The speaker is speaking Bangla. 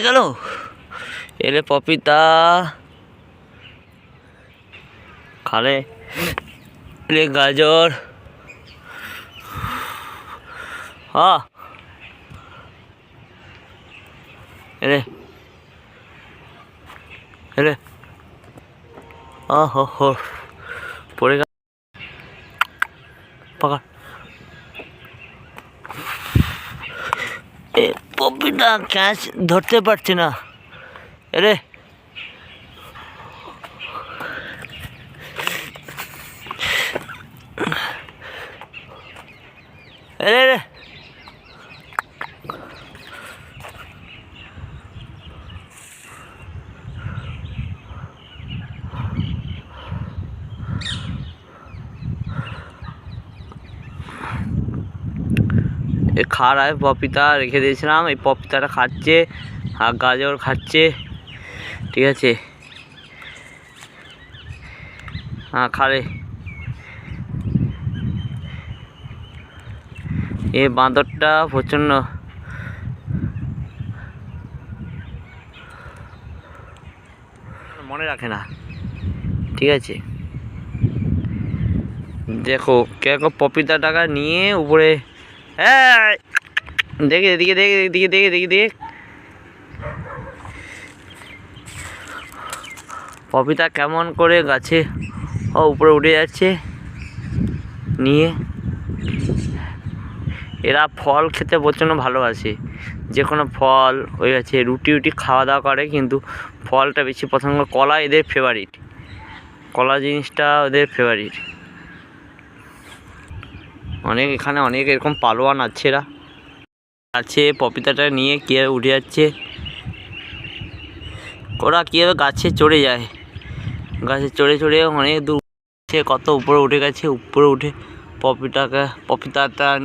গেল এলে পপিতা খালে, এলে গাজর, হ্যাঁ এলে এলে হো পড়ে গেল, পাকা পপিতা ক্যাচ ধরতে পারছে না। এরে এরে রে খা रहा है পপিতা রেখে দিয়েছিলাম, এই পপিতাটা খাচ্ছে আর গাজর খাচ্ছে, ঠিক আছে। হ্যাঁ খারে, এই বাঁদরটা প্রচণ্ড মনে রাখে না, ঠিক আছে। দেখো কেরকম পপিতা টাকা নিয়ে উপরে, হ্যাঁ দেখে এদিকে দেখে এদিকে দেখে দেখি দেখ, পপিতা কেমন করে গাছে উপরে উঠে যাচ্ছে নিয়ে। এরা ফল খেতে প্রচণ্ড ভালোবাসে, যে কোনো ফল হয়ে গেছে, রুটি খাওয়া দাওয়া করে, কিন্তু ফলটা বেশি পছন্দ করে। কলা এদের ফেভারিট, কলা জিনিসটা ওদের ফেভারিট। এখানে অনেক এরকম পালোয়ান আছে, এরা আছে পপিতাটা নিয়ে কীভাবে উঠে যাচ্ছে, ওরা কীভাবে গাছে চড়ে যায়, গাছে চড়ে চড়ে অনেক দূর, কত উপরে উঠে গেছে, উপরে উঠে পপিতাটা নিয়ে